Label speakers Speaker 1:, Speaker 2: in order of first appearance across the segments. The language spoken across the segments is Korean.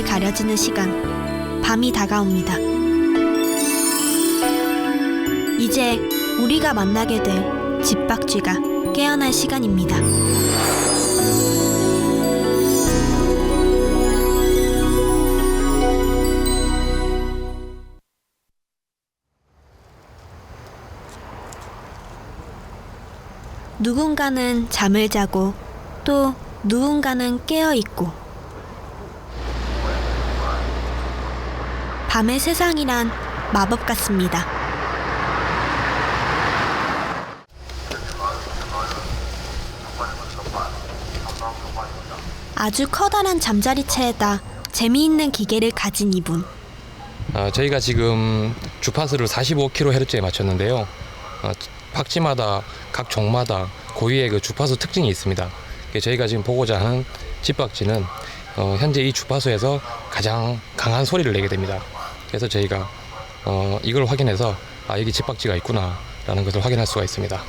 Speaker 1: 하늘에 가려지는 시간, 밤이 다가옵니다. 이제 우리가 만나게 될 집박쥐가 깨어날 시간입니다. 누군가는 잠을 자고 또 누군가는 깨어 있고, 밤의 세상이란 마법 같습니다. 아주 커다란 잠자리채에다 재미있는 기계를 가진 이분.
Speaker 2: 저희가 지금 주파수를 45kHz에 맞췄는데요. 박쥐마다 각 종마다 고유의 그 주파수 특징이 있습니다. 저희가 지금 보고자 하는 집박쥐는 현재 이 주파수에서 가장 강한 소리를 내게 됩니다. 그래서 저희가 이걸 확인해서 여기 집박쥐가 있구나 라는 것을 확인할 수가 있습니다.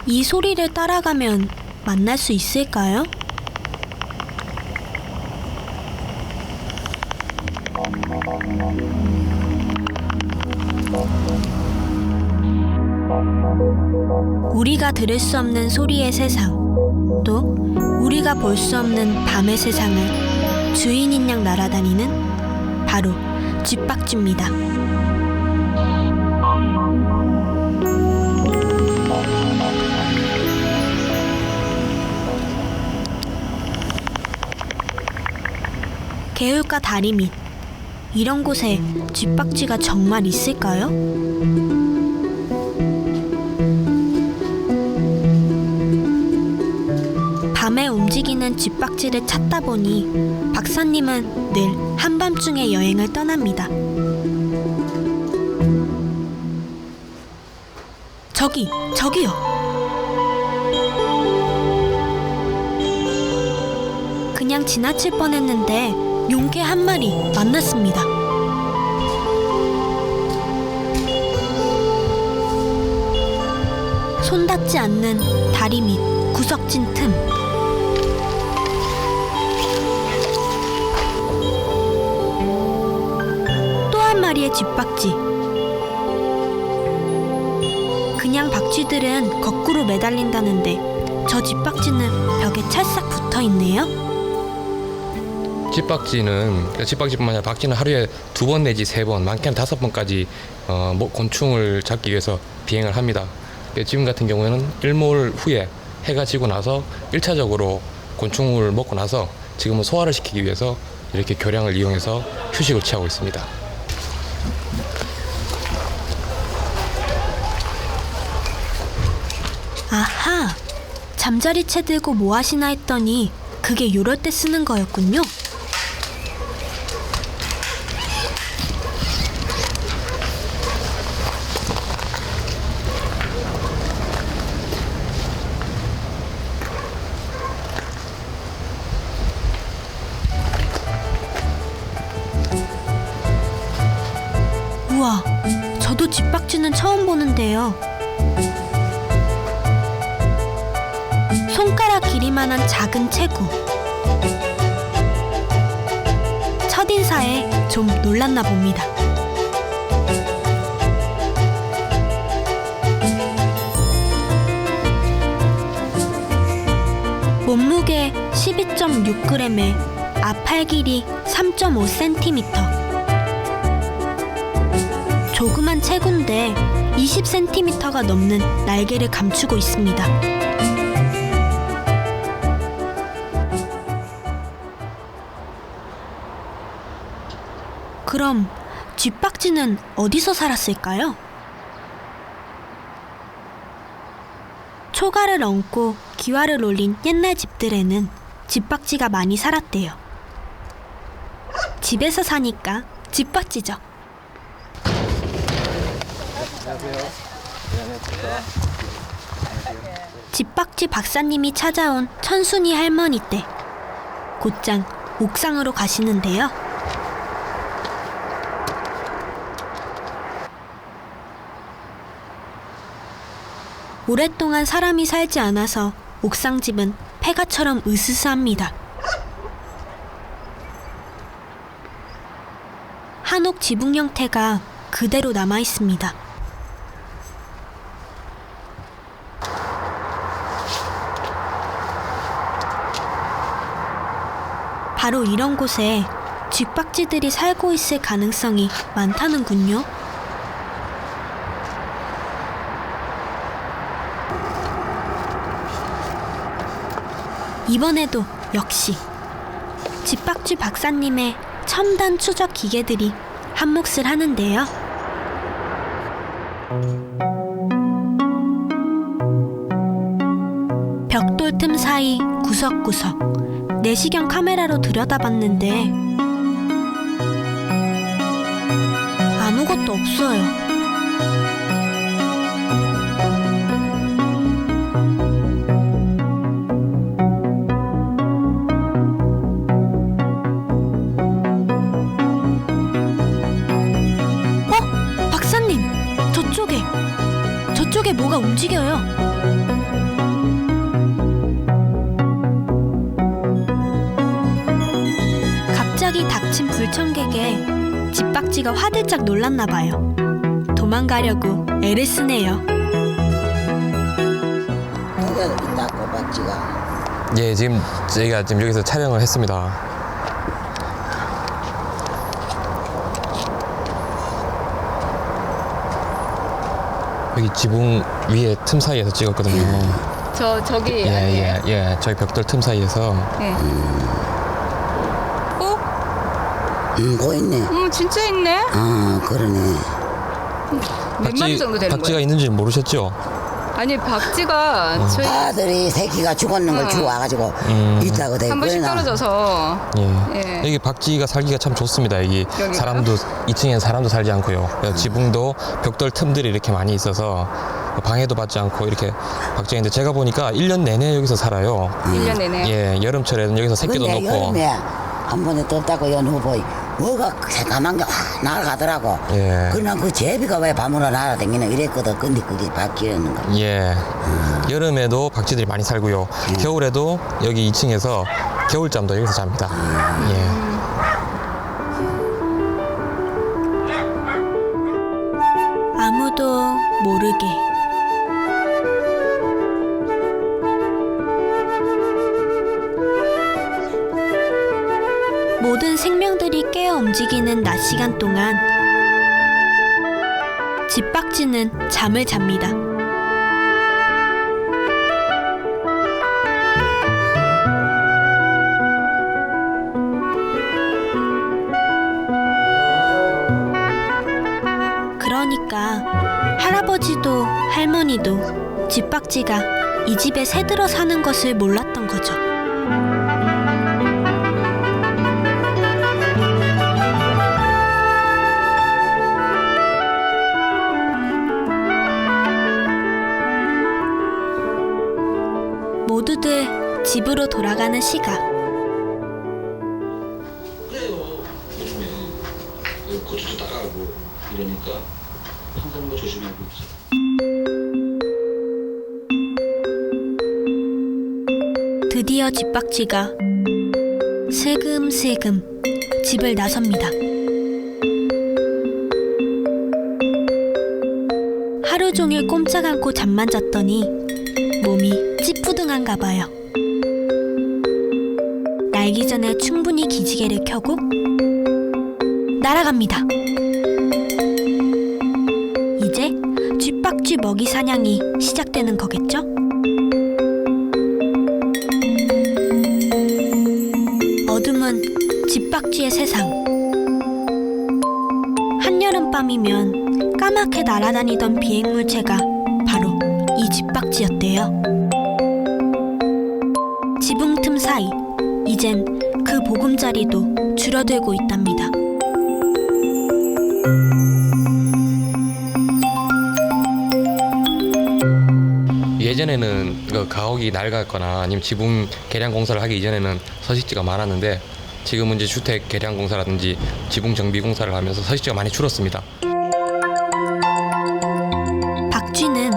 Speaker 1: 이 소리를 따라가면 만날 수 있을까요? 우리가 들을 수 없는 소리의 세상, 또 우리가 볼 수 없는 밤의 세상을 주인인 양 날아다니는 바로 집박쥐입니다. 개울가 다리 밑, 이런 곳에 집박쥐가 정말 있을까요? 밤에 움직이는 집박쥐를 찾다 보니 박사님은 늘 한밤중에 여행을 떠납니다. 저기요. 그냥 지나칠 뻔했는데 용개 한 마리 만났습니다. 손 닿지 않는 다리 밑 구석진 틈. 또 한 마리의 집박쥐. 그냥 박쥐들은 거꾸로 매달린다는데 저 집박쥐는 벽에 찰싹 붙어있네요.
Speaker 2: 집박쥐뿐만 아니라 박쥐는 하루에 2번 내지 3번, 많게는 5번까지 곤충을 잡기 위해서 비행을 합니다. 지금 같은 경우에는 일몰 후에 해가 지고 나서 1차적으로 곤충을 먹고 나서 지금은 소화를 시키기 위해서 이렇게 교량을 이용해서 휴식을 취하고 있습니다.
Speaker 1: 아하! 잠자리채 들고 뭐 하시나 했더니 그게 요럴 때 쓰는 거였군요. 우와, 저도 집박쥐는 처음 보는데요. 손가락 길이만한 작은 체구. 첫인사에 좀 놀랐나 봅니다. 몸무게 12.6g에 앞팔 길이 3.5cm. 조그만 체구인데 20cm가 넘는 날개를 감추고 있습니다. 그럼 집박쥐는 어디서 살았을까요? 초가를 얹고 기와를 올린 옛날 집들에는 집박쥐가 많이 살았대요. 집에서 사니까 집박쥐죠. 집박쥐 박사님이 찾아온 천순이 할머니 때 곧장 옥상으로 가시는데요. 오랫동안 사람이 살지 않아서 옥상집은 폐가처럼 으스스합니다. 지붕 형태가 그대로 남아 있습니다. 바로 이런 곳에 쥐박쥐들이 살고 있을 가능성이 많다는군요. 이번에도 역시 쥐박쥐 박사님의 첨단 추적 기계들이 한 몫을 하는데요. 벽돌 틈 사이 구석구석 내시경 카메라로 들여다봤는데 아무것도 없어요. 박사님! 저쪽에 뭐가 움직여요. 갑자기 닥친 불청객에 쥐박쥐가 화들짝 놀랐나봐요. 도망가려고 애를 쓰네요.
Speaker 3: 여기 있다 꼬박쥐가.
Speaker 2: 예, 지금 저희가 지금 여기서 촬영을 했습니다. 여기 지붕 위에 틈 사이에서 찍었거든요.
Speaker 4: 저기
Speaker 2: 예. 저희 벽돌 틈 사이에서.
Speaker 4: 예.
Speaker 3: 보이네.
Speaker 4: 진짜 있네.
Speaker 3: 아, 그러네.
Speaker 4: 몇 마리 정도 되는
Speaker 2: 박쥐가
Speaker 4: 거예요?
Speaker 2: 있는지 모르셨죠?
Speaker 4: 아니 박쥐가 저희
Speaker 3: 아들이 새끼가 죽었는 걸 주워 와가지고 있다고 돼.
Speaker 4: 한 번씩 떨어져서 예.
Speaker 2: 여기 박쥐가 살기가 참 좋습니다. 여기
Speaker 4: 여기가?
Speaker 2: 사람도 2층엔 사람도 살지 않고요. 지붕도 벽돌 틈들이 이렇게 많이 있어서 방해도 받지 않고 이렇게 박쥐인데 제가 보니까 1년 내내 여기서 살아요.
Speaker 4: 1년 내내.
Speaker 2: 예, 여름철에는 여기서 새끼도
Speaker 3: 근데
Speaker 2: 놓고.
Speaker 3: 여름에 한 번에 떴다고 연후보이 뭐가 새까만 게 날아가더라고.
Speaker 2: 예.
Speaker 3: 그러나 그 제비가 왜 밤으로 날아다니나 이랬거든. 근데 그게 바뀌는 거.
Speaker 2: 예. 여름에도 박쥐들이 많이 살고요. 겨울에도 여기 2층에서 겨울잠도 여기서 잡니다. 예.
Speaker 1: 아무도 모르게 모든 생명들이 깨어 움직이는 낮 시간 동안 쥐박쥐는 잠을 잡니다. 그러니까 할아버지도 할머니도 쥐박쥐가 이 집에 새들어 사는 것을 몰랐던 거죠. 모두들 집으로 돌아가는 시각.
Speaker 5: 그래요. 요즘에 고추도 따가고 이러니까 항상 뭐 조심하고 있어.
Speaker 1: 드디어 쥐박쥐가 슬금슬금 집을 나섭니다. 하루 종일 꼼짝 않고 잠만 잤더니 몸이 찌뿌둥한가 봐요. 날기 전에 충분히 기지개를 켜고 날아갑니다. 이제 쥐박쥐 먹이 사냥이 시작되는 거겠죠? 어둠은 쥐박쥐의 세상. 한여름밤이면 까맣게 날아다니던 비행물체가 바로 이 쥐박쥐였대요. 지붕 틈 사이, 이젠 그 보금자리도 줄어들고 있답니다.
Speaker 2: 예전에는 그 가옥이 낡았거나 아니면 지붕 개량 공사를 하기 이전에는 서식지가 많았는데 지금은 이제 주택 개량 공사라든지 지붕 정비 공사를 하면서 서식지가 많이 줄었습니다.
Speaker 1: 박쥐는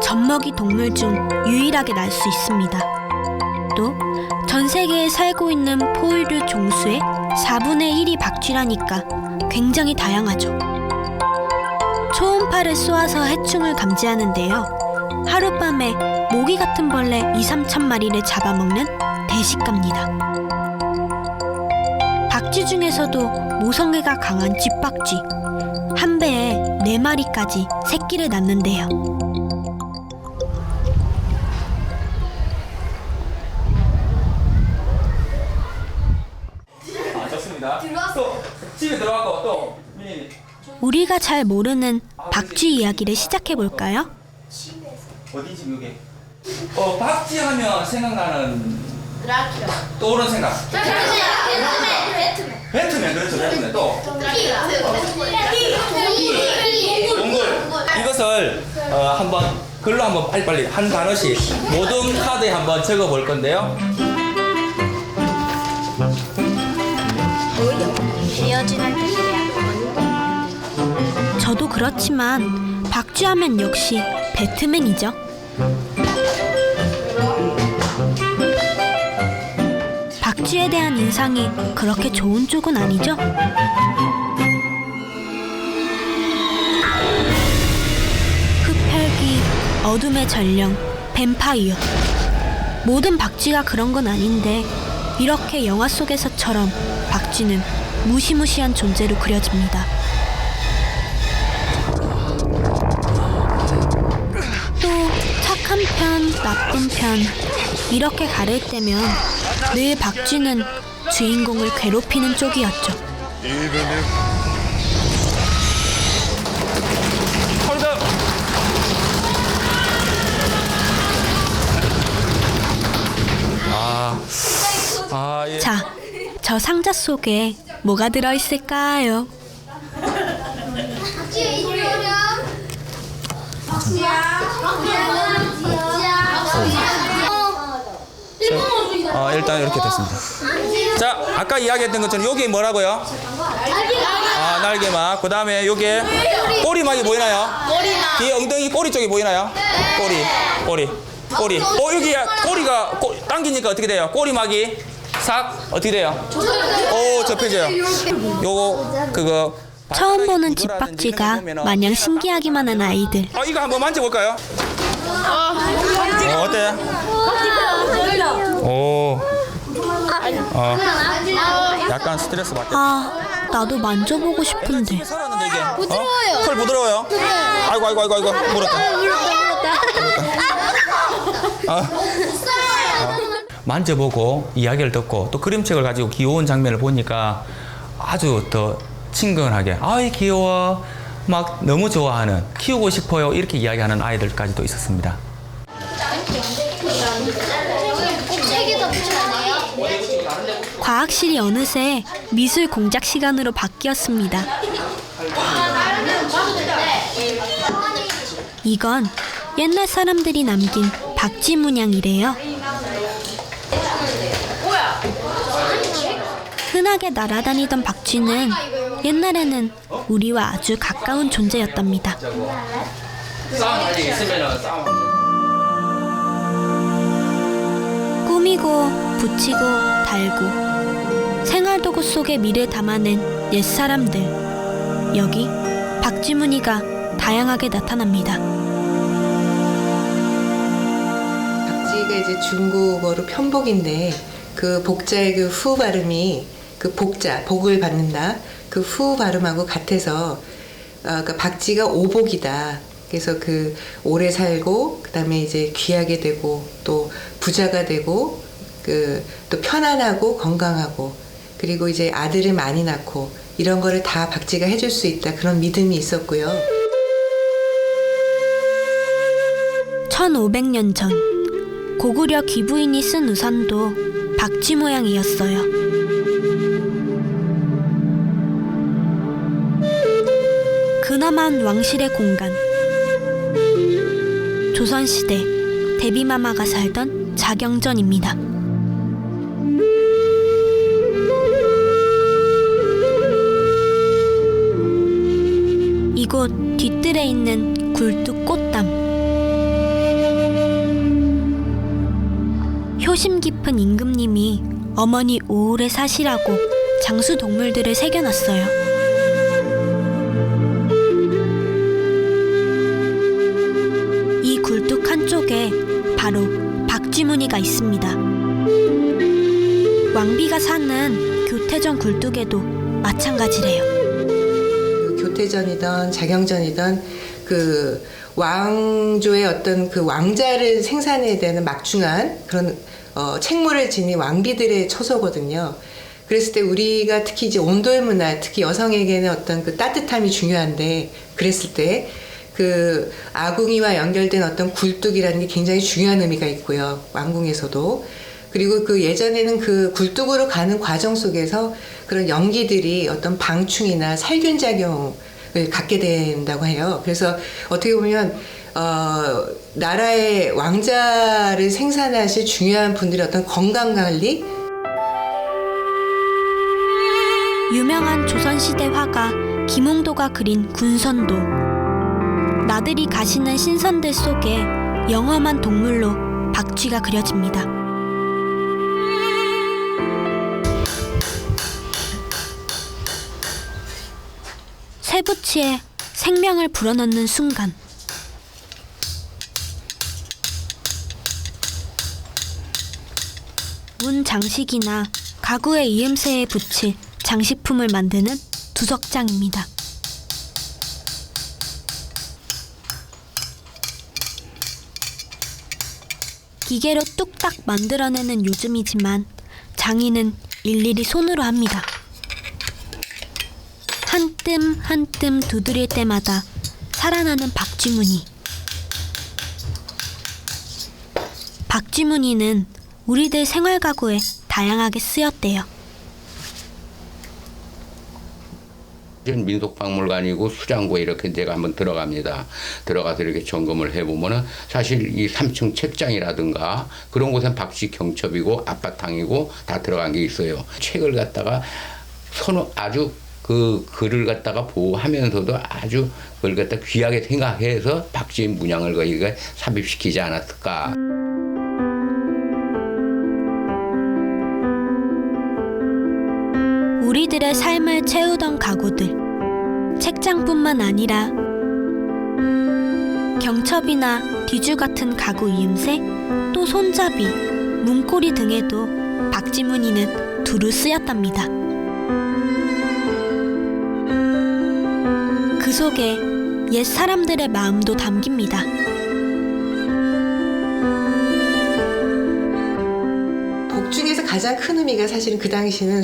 Speaker 1: 젖먹이 동물 중 유일하게 날 수 있습니다. 또 전 세계에 살고 있는 포유류 종수의 4분의 1이 박쥐라니까 굉장히 다양하죠. 초음파를 쏘아서 해충을 감지하는데요. 하룻밤에 모기 같은 벌레 2-3천 마리를 잡아먹는 대식가입니다. 박쥐 중에서도 모성애가 강한 쥐박쥐. 한 배에 4마리까지 새끼를 낳는데요.
Speaker 6: 좋습니다. 또 집에 들어가고 또
Speaker 1: 우리가 잘 모르는 박쥐 이야기를 시작해볼까요?
Speaker 6: 어디 집 여기? 박쥐 하면 생각나는 떠오르는 생각. 배트맨 그렇죠. 배트맨 또 동굴. 이것을 한번 글로 한번 빨리빨리 한 단어씩 모든 카드에 한번 적어볼 건데요.
Speaker 1: 저도 그렇지만 박쥐하면 역시 배트맨이죠. 박쥐에 대한 인상이 그렇게 좋은 쪽은 아니죠? 흡혈귀, 어둠의 전령, 뱀파이어. 모든 박쥐가 그런 건 아닌데 이렇게 영화 속에서처럼 박쥐는 무시무시한 존재로 그려집니다. 또 착한 편, 나쁜 편 이렇게 가릴 때면 늘 박쥐는 주인공을 괴롭히는 쪽이었죠.
Speaker 6: 예.
Speaker 1: 자, 저 상자 속에 뭐가 들어있을까요?
Speaker 6: 일단 이렇게 됐습니다. 자, 아까 이야기했던 것처럼 여기 뭐라고요? 날개막. 그 다음에 여기에 꼬리막이 보이나요? 뒤에 엉덩이 꼬리 쪽이 보이나요? 꼬리. 여기 꼬리가 당기니까 어떻게 돼요? 꼬리막이 싹 어떻게 돼요? 접혀져요. 요거 그거
Speaker 1: 처음 보는 쥐박쥐가 마냥 신기하기만 한 아이들.
Speaker 6: 이거 한번 만져볼까요? 어때? 약간 스트레스 받겠다.
Speaker 1: 나도 만져보고 싶은데.
Speaker 6: 살았는데 이게 부드러워요. 털 부드러워요? 아이고 물었다. 만져보고 이야기를 듣고 또 그림책을 가지고 귀여운 장면을 보니까 아주 더 친근하게 아이 귀여워 막 너무 좋아하는 키우고 싶어요 이렇게 이야기하는 아이들까지도 있었습니다.
Speaker 1: 과학실이 어느새 미술 공작 시간으로 바뀌었습니다. 이건 옛날 사람들이 남긴 박쥐 문양이래요. 흔하게 날아다니던 박쥐는 옛날에는 우리와 아주 가까운 존재였답니다. 꾸미고 붙이고 달고 생활도구 속에 미를 담아낸 옛사람들. 여기 박쥐 무늬가 다양하게 나타납니다.
Speaker 7: 박쥐가 이제 중국어로 편복인데 그 복자의 그 후 발음이 그 복자, 복을 받는다. 그 후 발음하고 같아서 그러니까 박쥐가 오복이다. 그래서 그 오래 살고 그다음에 이제 귀하게 되고 또 부자가 되고 그 또 편안하고 건강하고 그리고 이제 아들을 많이 낳고 이런 거를 다 박쥐가 해줄 수 있다. 그런 믿음이 있었고요.
Speaker 1: 1500년 전 고구려 귀부인이 쓴 우산도 박쥐 모양이었어요. 근엄한 왕실의 공간. 조선시대 대비마마가 살던 자경전입니다. 이곳 뒤뜰에 있는 굴뚝 꽃담. 효심 깊은 임금님이 어머니 오래 사시라고 장수 동물들을 새겨놨어요. 속에 바로 박쥐무늬가 있습니다. 왕비가 사는 교태전 굴뚝에도 마찬가지래요.
Speaker 7: 교태전이든 자경전이든 그 왕조의 어떤 그 왕자를 생산해야 되는 막중한 그런 책무를 지닌 왕비들의 처소거든요. 그랬을 때 우리가 특히 이제 온도의 문화, 특히 여성에게는 어떤 그 따뜻함이 중요한데, 그랬을 때 그 아궁이와 연결된 어떤 굴뚝이라는 게 굉장히 중요한 의미가 있고요. 왕궁에서도. 그리고 그 예전에는 그 굴뚝으로 가는 과정 속에서 그런 연기들이 어떤 방충이나 살균 작용을 갖게 된다고 해요. 그래서 어떻게 보면 나라의 왕자를 생산하실 중요한 분들의 어떤 건강관리,
Speaker 1: 유명한 조선시대 화가 김홍도가 그린 군선도. 나들이 가시는 신선들 속에 영험한 동물로 박쥐가 그려집니다. 쇠붙이에 생명을 불어넣는 순간, 문 장식이나 가구의 이음새에 붙일 장식품을 만드는 두석장입니다. 기계로 뚝딱 만들어내는 요즘이지만 장인은 일일이 손으로 합니다. 한 뜸 한 뜸 두드릴 때마다 살아나는 박쥐무늬. 박쥐무늬는 우리들 생활 가구에 다양하게 쓰였대요.
Speaker 8: 민속박물관이고 수장고에 이렇게 제가 한번 들어갑니다. 들어가서 이렇게 점검을 해보면은 사실 이 3층 책장이라든가 그런 곳엔 박쥐 경첩이고 앞바탕이고 다 들어간 게 있어요. 책을 갖다가 아주 그 글을 갖다가 보호하면서도 아주 그걸 갖다 귀하게 생각해서 박쥐 문양을 거기가 삽입시키지 않았을까.
Speaker 1: 우리들의 삶을 채우던 가구들, 책장뿐만 아니라 경첩이나 뒤주 같은 가구 이음새, 또 손잡이, 문고리 등에도 박쥐무늬는 두루 쓰였답니다. 그 속에 옛 사람들의 마음도 담깁니다.
Speaker 7: 복 중에서 가장 큰 의미가 사실은 그 당시는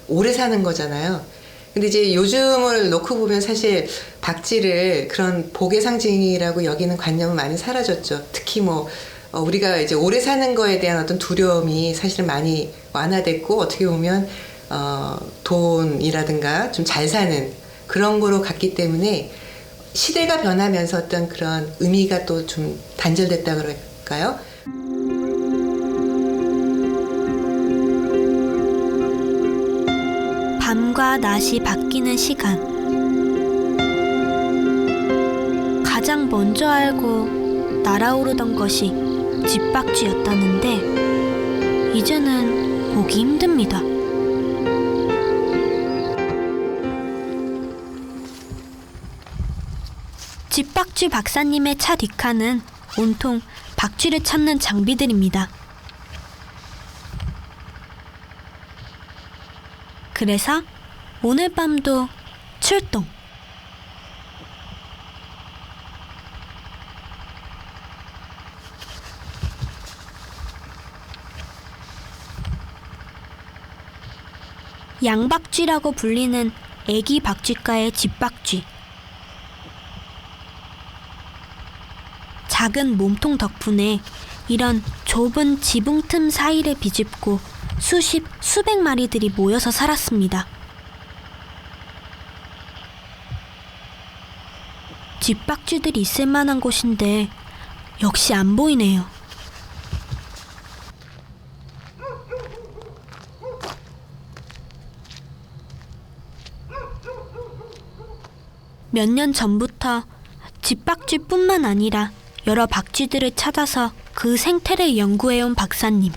Speaker 7: 오래 사는 거잖아요. 근데 이제 요즘을 놓고 보면 사실 박쥐를 그런 복의 상징이라고 여기는 관념은 많이 사라졌죠. 특히 뭐 우리가 이제 오래 사는 거에 대한 어떤 두려움이 사실은 많이 완화됐고, 어떻게 보면 돈이라든가 좀 잘 사는 그런 거로 갔기 때문에 시대가 변하면서 어떤 그런 의미가 또 좀 단절됐다 그럴까요?
Speaker 1: 밤과 낮이 바뀌는 시간. 가장 먼저 알고 날아오르던 것이 집박쥐였다는데 이제는 보기 힘듭니다. 집박쥐 박사님의 차 뒷칸은 온통 박쥐를 찾는 장비들입니다. 그래서 오늘 밤도 출동. 양박쥐라고 불리는 애기 박쥐과의 집박쥐. 작은 몸통 덕분에 이런 좁은 지붕 틈 사이를 비집고 수백 마리들이 모여서 살았습니다. 집박쥐들이 있을 만한 곳인데 역시 안 보이네요. 몇 년 전부터 집박쥐뿐만 아니라 여러 박쥐들을 찾아서 그 생태를 연구해온 박사님.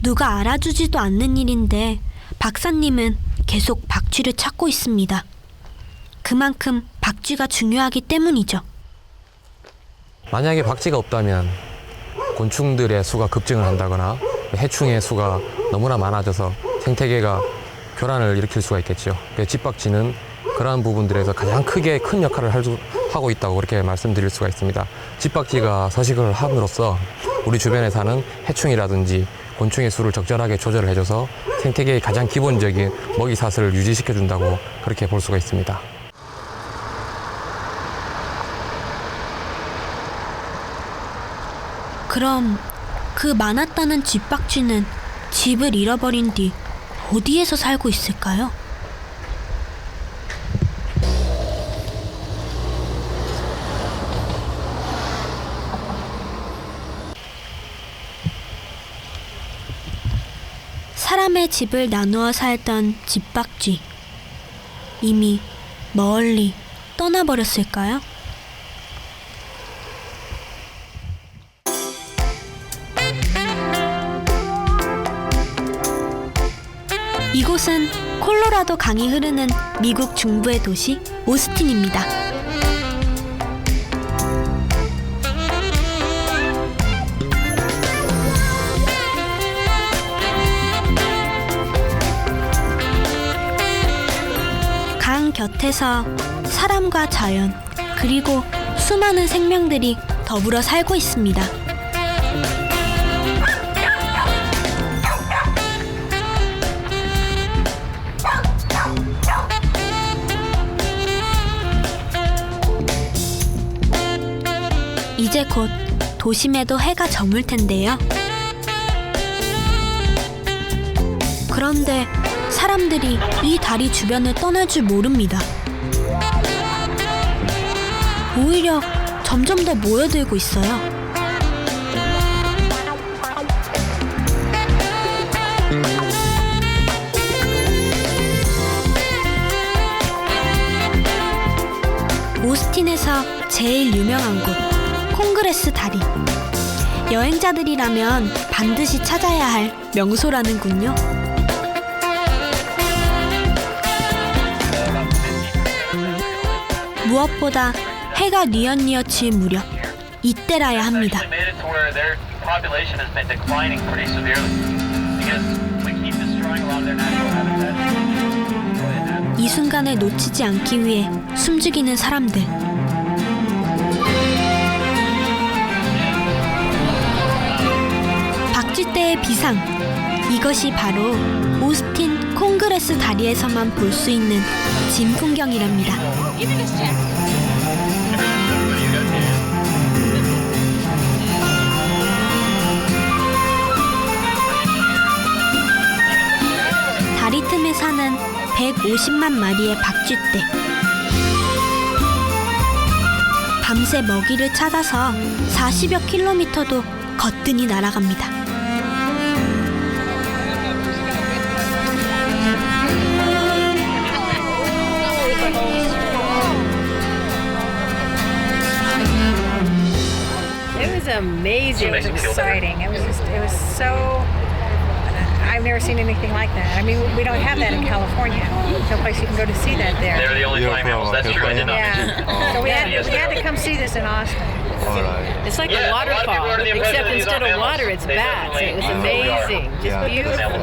Speaker 1: 누가 알아주지도 않는 일인데 박사님은 계속 박쥐를 찾고 있습니다. 그만큼 박쥐가 중요하기 때문이죠.
Speaker 2: 만약에 박쥐가 없다면 곤충들의 수가 급증을 한다거나 해충의 수가 너무나 많아져서 생태계가 교란을 일으킬 수가 있겠죠. 집박쥐는 그러한 부분들에서 가장 크게 큰 역할을 하고 있다고 그렇게 말씀드릴 수가 있습니다. 집박쥐가 서식을 함으로써 우리 주변에 사는 해충이라든지 곤충의 수를 적절하게 조절을 해줘서 생태계의 가장 기본적인 먹이사슬을 유지시켜준다고 그렇게 볼 수가 있습니다.
Speaker 1: 그럼 그 많았다는 집박쥐는 집을 잃어버린 뒤 어디에서 살고 있을까요? 사람의 집을 나누어 살던 집박쥐. 이미 멀리 떠나버렸을까요? 이곳은 콜로라도 강이 흐르는 미국 중부의 도시 오스틴입니다. 강 곁에서 사람과 자연, 그리고 수많은 생명들이 더불어 살고 있습니다. 이제 곧 도심에도 해가 저물 텐데요. 그런데 사람들이 이 다리 주변을 떠날 줄 모릅니다. 오히려 점점 더 모여들고 있어요. 오스틴에서 제일 유명한 곳, 콩그레스 다리. 여행자들이라면 반드시 찾아야 할 명소라는군요. 무엇보다 해가 뉘엿뉘엿 질 무렵, 이때라야 합니다. 이 순간을 놓치지 않기 위해 숨죽이는 사람들. 박쥐떼의 비상. 이것이 바로 오스틴 콩그레스 다리에서만 볼 수 있는 진풍경이랍니다. 다리 틈에 사는 150만 마리의 박쥐떼. 밤새 먹이를 찾아서 40여 킬로미터도 거뜬히 날아갑니다.
Speaker 9: It was amazing. It was exciting. It was so. I've never seen anything like that. I mean, we don't have that in California. No place you can go to see that there.
Speaker 10: They're the only flying mammals. That's true. I did not mention.
Speaker 9: So we had to come see this in Austin.
Speaker 11: It's like a waterfall, except instead of water, it's bats. It was amazing, just beautiful.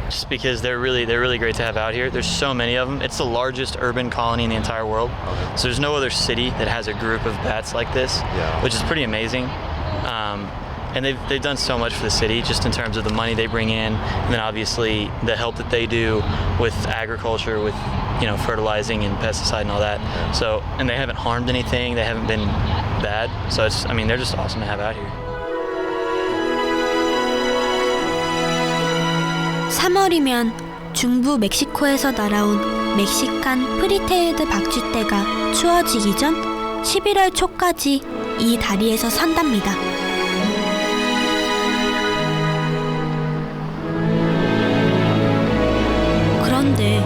Speaker 10: Just because they're really great to have out here. There's so many of them. It's the largest urban colony in the entire world. So there's no other city that has a group of bats like this, which is pretty amazing. And they've done so much for the city, just in terms of the money they bring in, and then obviously the help that they do with agriculture, with fertilizing and pesticide and all that. So, and they haven't harmed anything. They haven't been bad. So they're just awesome to have out here.
Speaker 1: 3월이면 중부 멕시코에서 날아온 멕시칸 프리테일드 박쥐떼가 추워지기 전 11월 초까지 이 다리에서 산답니다. 그런데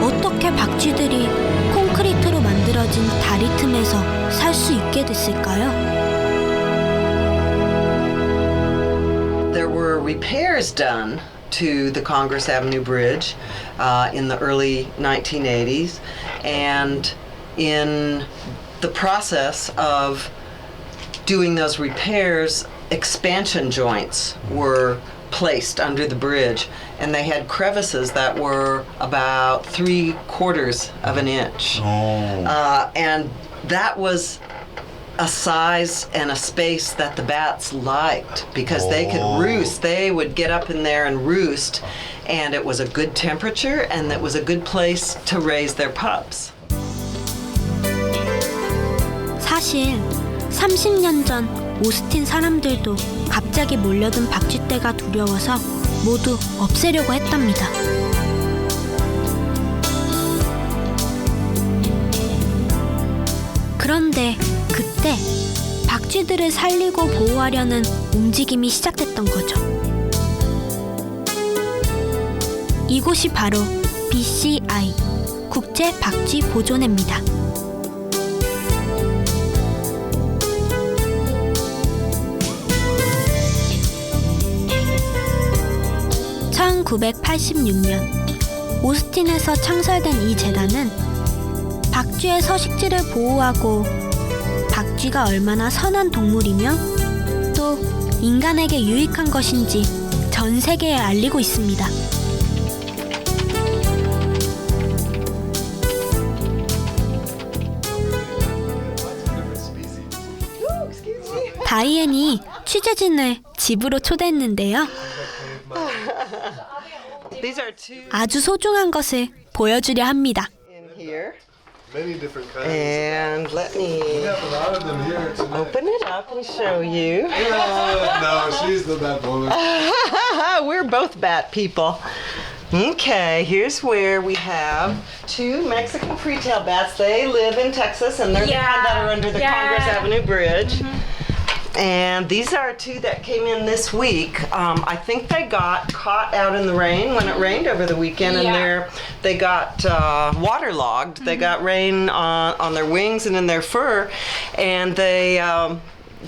Speaker 1: 어떻게 박쥐들이 콘크리트로 만들어진 다리 틈에서 살 수 있게 됐을까요?
Speaker 12: There were repairs done to the Congress Avenue Bridge in the early 1980s, and in the process of doing those repairs, expansion joints were placed under the bridge, and they had crevices that were about 3/4 of an inch. And that was a size and a space that the bats liked because they could roost. They would get up in there and roost, and it was a good temperature, and it was a good place to raise their pups.
Speaker 1: 사실 30년 전 오스틴 사람들도 갑자기 몰려든 박쥐떼가 두려워서 모두 없애려고 했답니다. 그런데 그때 박쥐들을 살리고 보호하려는 움직임이 시작됐던 거죠. 이곳이 바로 BCI 국제 박쥐 보존회입니다. 1986년 오스틴에서 창설된 이 재단은 박쥐의 서식지를 보호하고 박쥐가 얼마나 선한 동물이며 또 인간에게 유익한 것인지 전 세계에 알리고 있습니다. 다이앤이 취재진을 집으로 초대했는데요. 아주 소중한 것을 보여주려 합니다.
Speaker 12: And let me open it up and show you.
Speaker 13: No, she's the bat woman.
Speaker 12: We're both bat people. Okay, here's where we have 2 Mexican free-tail bats. They live in Texas, and they're the kind that are under the Congress Avenue Bridge. And these are 2 that came in this week. I think they got caught out in the rain when it rained over the weekend, and they got waterlogged. They got rain on their wings and in their fur, and they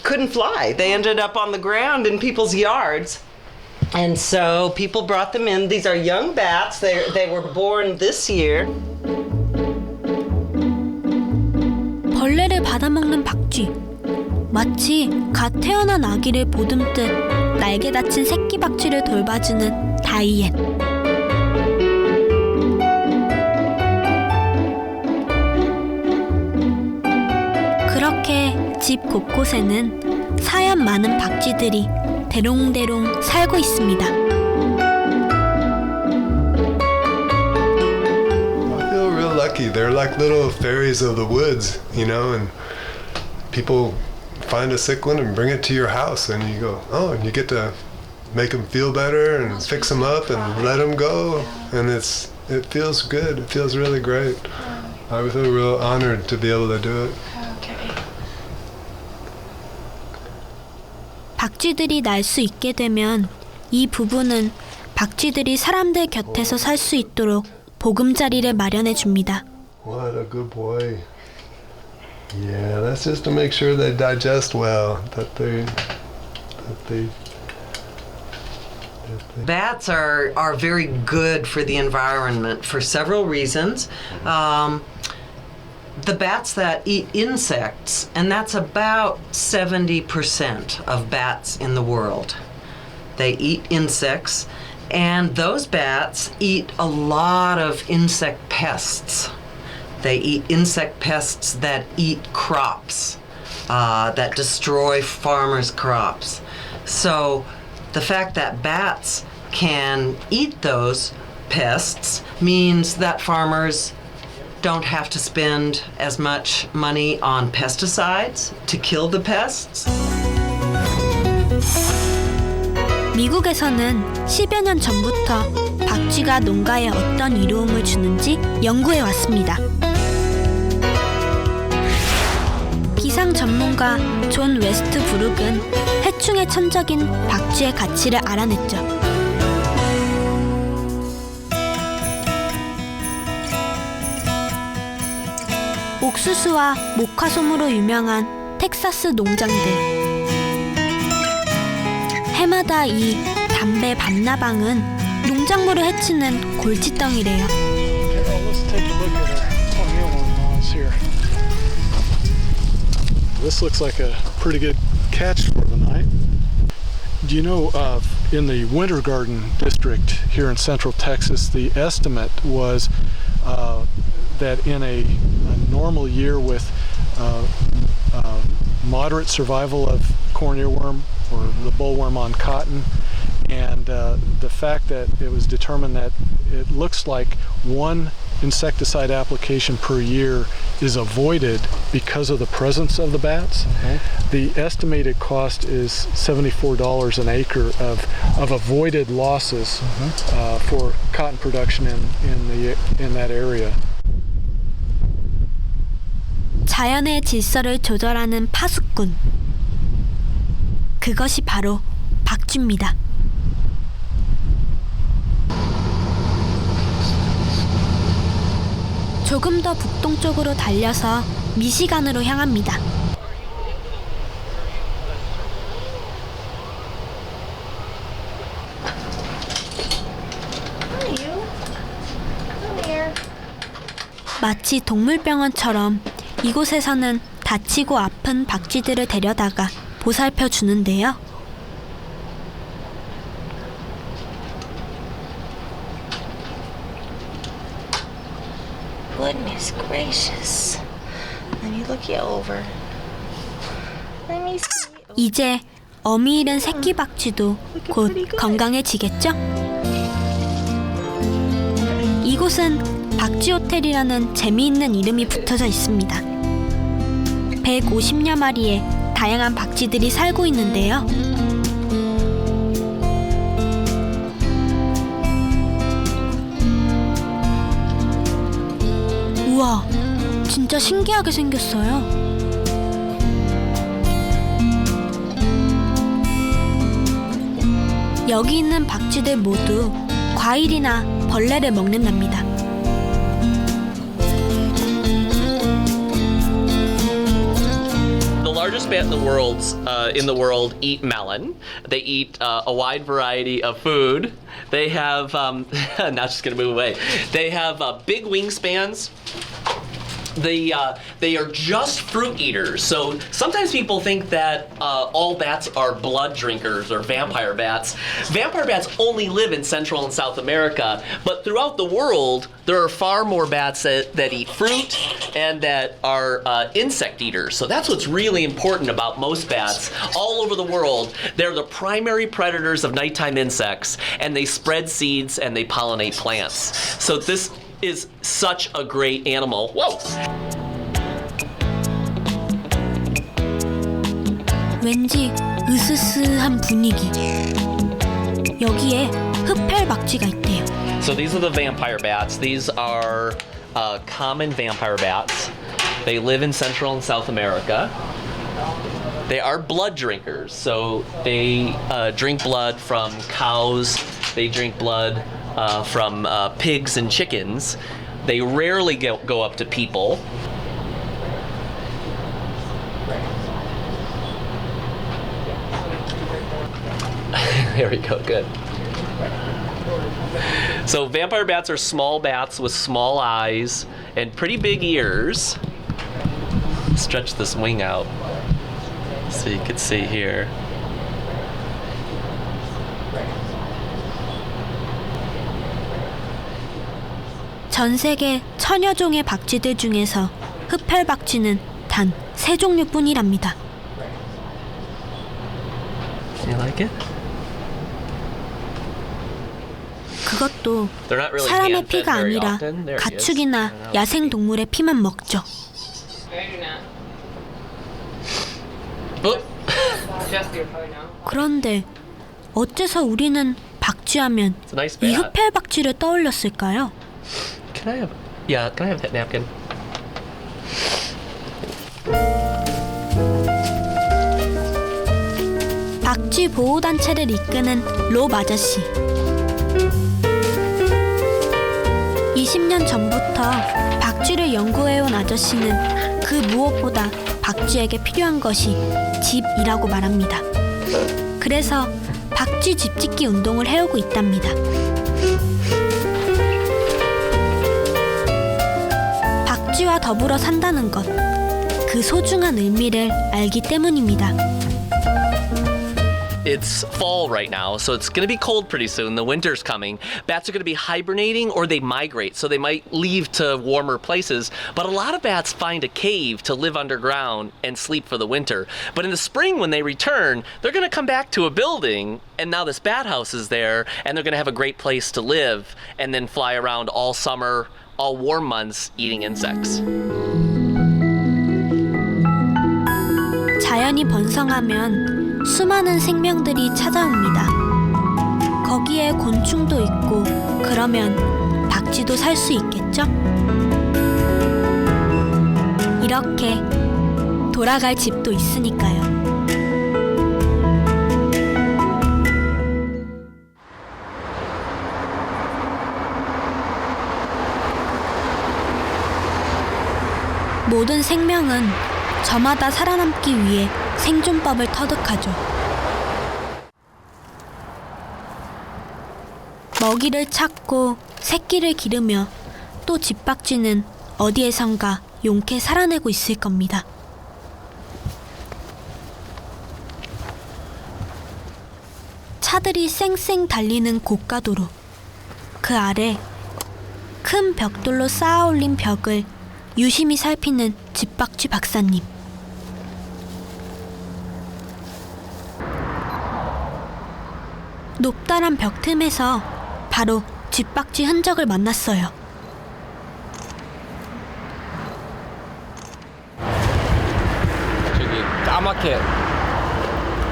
Speaker 12: couldn't fly. They ended up on the ground in people's yards. And so people brought them in. These are young bats. They were born this year.
Speaker 1: 벌레를 받아먹는 박쥐. 마치 갓 태어난 아기를 보듬듯 날개 다친 새끼 박쥐를 돌봐주는 다이앤. 그렇게 집 곳곳에는 사연 많은 박쥐들이 대롱대롱 살고 있습니다.
Speaker 13: I feel real lucky. They're like little fairies of the woods, you know, and people find a sick one and bring it to your house, and you go, oh, and you get to make them feel better and fix them up and let them go, and it feels good. It feels really great. I feel real honored to be able to do it.
Speaker 1: 박쥐들이 날 수 있게 되면 이 부부는 박쥐들이 사람들 곁에서 살 수 있도록 보금자리를 마련해 줍니다.
Speaker 13: What a good boy. Yeah, that's just to make sure they digest well.
Speaker 12: Bats are very good for the environment for several reasons. The bats that eat insects, and that's about 70% of bats in the world. They eat insects, and those bats eat a lot of insect pests. They eat insect pests that eat crops, that destroy farmers' crops. So the fact that bats can eat those pests means that farmers don't have to spend as much money on pesticides to kill the pests.
Speaker 1: 미국에서는 10여 년 전부터 박쥐가 농가에 어떤 이로움을 주는지 연구해 왔습니다. 기상 전문가 존 웨스트브룩은 해충의 천적인 박쥐의 가치를 알아냈죠. 옥수수와 모카솜으로 유명한 텍사스 농장들. 해마다 이 담배 밤나방은 농작물을 해치는 골칫덩이래요.
Speaker 14: Let's take a look at a tornado here. this looks like a pretty good catch for the night. Do you know, in the Winter Garden District here in Central Texas, the estimate was that in a normal year with moderate survival of corn earworm or the bollworm on cotton, and the fact that it was determined that it looks like one insecticide application per year is avoided because of the presence of the bats. The estimated cost is $74 an acre of avoided losses for cotton production in that area.
Speaker 1: 자연의 질서를 조절하는 파수꾼. 그것이 바로 박쥐입니다. 조금 더 북동쪽으로 달려서 미시간으로 향합니다. 마치 동물병원처럼 이곳에서는 다치고 아픈 박쥐들을 데려다가 보살펴 주는데요.
Speaker 15: Goodness gracious. Let me look you over. Let me see.
Speaker 1: 이제 어미 잃은 새끼 박쥐도 곧 건강해지겠죠? 이곳은 박쥐 호텔이라는 재미있는 이름이 붙어져 있습니다. 150여 마리의 다양한 박쥐들이 살고 있는데요. 우와, 진짜 신기하게 생겼어요. 여기 있는 박쥐들 모두 과일이나 벌레를 먹는답니다.
Speaker 16: The largest bat in the world eat melon. They eat a wide variety of food. They have now just gonna move away. They have big wingspans. They are just fruit eaters. So sometimes people think that all bats are blood drinkers or vampire bats. Vampire bats only live in Central and South America, but throughout the world, there are far more bats that eat fruit and that are insect eaters. So that's what's really important about most bats. All over the world, they're the primary predators of nighttime insects, and they spread seeds and they pollinate plants. So this is such a great animal. Whoa!
Speaker 1: 왠지 으스스한 분위기. 여기에 흡혈 박쥐가 있대요.
Speaker 16: So these are the vampire bats. These are common vampire bats. They live in Central and South America. They are blood drinkers. So they drink blood from cows. They drink blood from pigs and chickens. They rarely go up to people. There we go, good. So vampire bats are small bats with small eyes and pretty big ears. Stretch this wing out so you can see here.
Speaker 1: 전 세계 천여 종의 박쥐들 중에서 흡혈 박쥐는 단 3종류뿐이랍니다.
Speaker 16: You like it?
Speaker 1: 그것도 사람의 피가 아니라 가축이나 야생 동물의 피만 먹죠. 그런데 어째서 우리는 박쥐하면 이 흡혈 박쥐를 떠올렸을까요?
Speaker 16: Can I have that napkin?
Speaker 1: 박쥐 보호단체를 이끄는 롭 아저씨. 20년 전부터 박쥐를 연구해온 아저씨는 그 무엇보다 박쥐에게 필요한 것이 집이라고 말합니다. 그래서 박쥐 집짓기 운동을 해오고 있답니다. 박쥐와 더불어 산다는 것, 그 소중한 의미를 알기 때문입니다.
Speaker 16: It's fall right now, so it's going to be cold pretty soon. The winter's coming. Bats are going to be hibernating or they migrate, so they might leave to warmer places. But a lot of bats find a cave to live underground and sleep for the winter. But in the spring, when they return, they're going to come back to a building, and now this bat house is there, and they're going to have a great place to live and then fly around all summer, all warm months, eating insects.
Speaker 1: 자연이 번성하면 수많은 생명들이 찾아옵니다. 거기에 곤충도 있고 그러면 박쥐도 살 수 있겠죠? 이렇게 돌아갈 집도 있으니까요. 모든 생명은 저마다 살아남기 위해 생존법을 터득하죠. 먹이를 찾고 새끼를 기르며 또 집박쥐는 어디에선가 용케 살아내고 있을 겁니다. 차들이 쌩쌩 달리는 고가도로, 그 아래 큰 벽돌로 쌓아올린 벽을 유심히 살피는 집박쥐 박사님. 높다란 벽 틈에서 바로 집박쥐 흔적을 만났어요.
Speaker 2: 저기 까맣게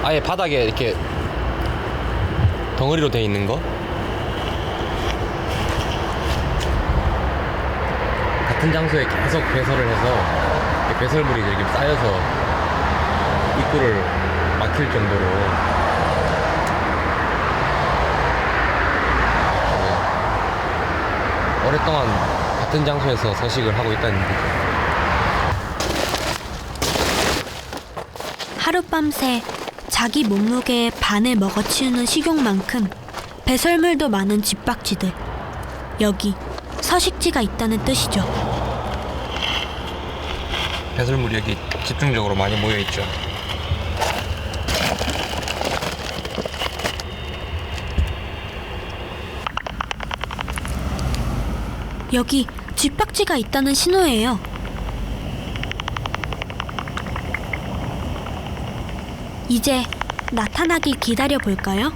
Speaker 2: 아예 바닥에 이렇게 덩어리로 돼 있는 거? 같은 장소에 계속 배설을 해서 배설물이 이렇게 쌓여서 입구를 막힐 정도로 오랫동안 같은 장소에서 서식을 하고 있다는 얘기죠.
Speaker 1: 하룻밤새 자기 몸무게의 반을 먹어치우는 식욕만큼 배설물도 많은 집박쥐들. 여기 서식지가 있다는 뜻이죠.
Speaker 2: 배설물이 여기 집중적으로 많이 모여있죠.
Speaker 1: 여기 집박쥐가 있다는 신호예요. 이제 나타나길 기다려볼까요?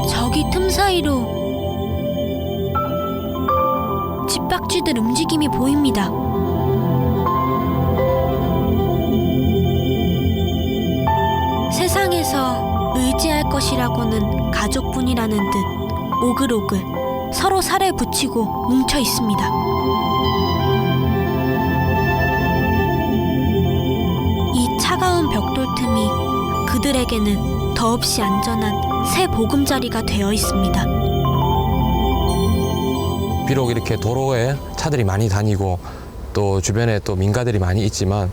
Speaker 1: 저기 틈 사이로 집박쥐들 움직임이 보입니다. 세상에서 의지할 것이라고는 가족뿐이라는 듯 오글오글 서로 살을 붙이고 뭉쳐 있습니다. 이 차가운 벽돌 틈이 그들에게는 더없이 안전한 새 보금자리가 되어 있습니다.
Speaker 2: 비록 이렇게 도로에 차들이 많이 다니고 또 주변에 또 민가들이 많이 있지만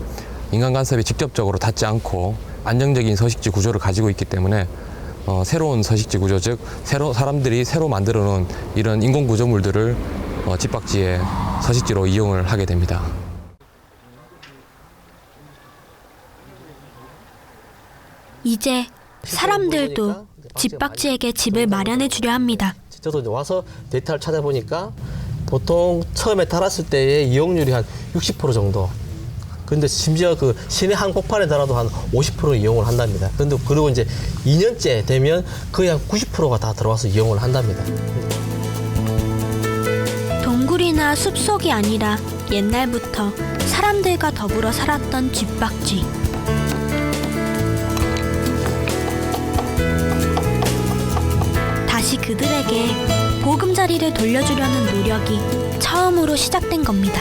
Speaker 2: 인간 간섭이 직접적으로 닿지 않고 안정적인 서식지 구조를 가지고 있기 때문에 새로운 서식지 구조, 즉 사람들이 새로 만들어 놓은 이런 인공 구조물들을 집박쥐의 서식지로 이용을 하게 됩니다.
Speaker 1: 이제 사람들도 집박쥐에게 집을 마련해 주려 합니다.
Speaker 17: 저도 와서 데이터를 찾아보니까 보통 처음에 달았을 때의 이용률이 한 60% 정도. 근데 심지어 그 시내 한복판에 달아도 한 50% 이용을 한답니다. 근데 그리고 이제 2년째 되면 거의 한 90%가 다 들어와서 이용을 한답니다.
Speaker 1: 동굴이나 숲속이 아니라 옛날부터 사람들과 더불어 살았던 집박쥐. 다시 그들에게 보금자리를 돌려주려는 노력이 처음으로 시작된 겁니다.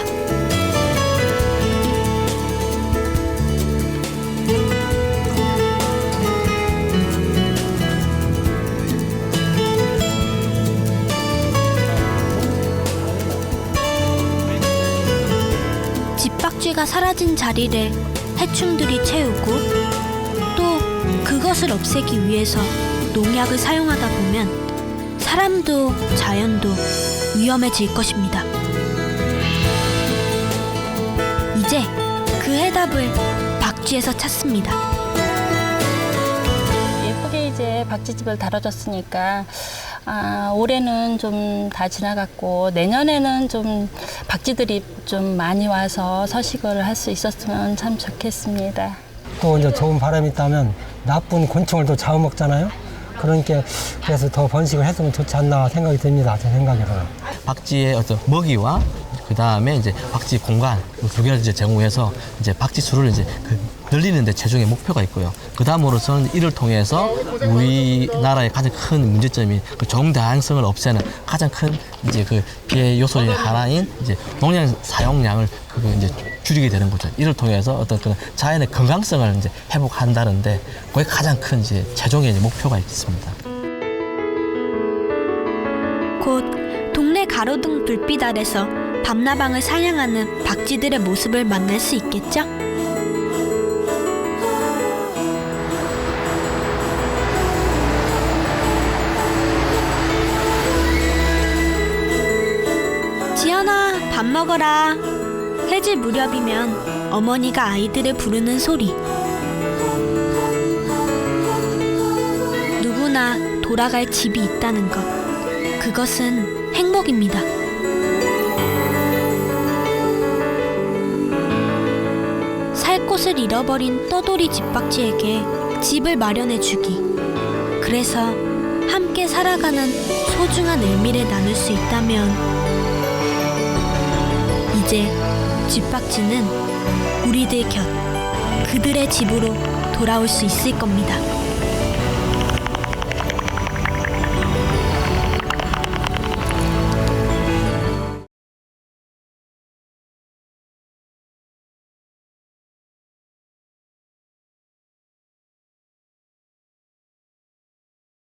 Speaker 1: 집박쥐가 사라진 자리를 해충들이 채우고 또 그것을 없애기 위해서 농약을 사용하다 보면 사람도 자연도 위험해질 것입니다. 이제 그 해답을 박쥐에서 찾습니다.
Speaker 18: 예쁘게 이제 박쥐집을 다뤄줬으니까 올해는 좀 다 지나갔고 내년에는 좀 박쥐들이 좀 많이 와서 서식을 할 수 있었으면 참 좋겠습니다.
Speaker 19: 또 이제 좋은 바람이 있다면 나쁜 곤충을 또 잡아먹잖아요. 그러니까 그래서 더 번식을 했으면 좋지 않나 생각이 듭니다. 제 생각에는.
Speaker 17: 박쥐의 어떤 먹이와 그 다음에 이제 박쥐 공간 두 개를 이제 제공해서 이제 박쥐 수를 이제 늘리는데 최종의 목표가 있고요. 그 다음으로서는 이를 통해서 우리나라의 가장 큰 문제점이 그 종 다양성을 없애는 가장 큰 이제 그 피해 요소의 하나인 이제 농약 사용량을 그거 이제 줄이게 되는 거죠. 이를 통해서 어떤 그 자연의 건강성을 이제 회복한다는데 그게 가장 큰 이제 최종의 이제 목표가 있습니다.
Speaker 1: 곧 동네 가로등 불빛 아래서 밤나방을 사냥하는 박쥐들의 모습을 만날 수 있겠죠? 지연아, 밥 먹어라. 해질 무렵이면 어머니가 아이들을 부르는 소리. 누구나 돌아갈 집이 있다는 것. 그것은 행복입니다. 살 곳을 잃어버린 떠돌이 집박쥐에게 집을 마련해주기. 그래서 함께 살아가는 소중한 의미를 나눌 수 있다면 이제 집박쥐는 우리들 곁, 그들의 집으로 돌아올 수 있을 겁니다.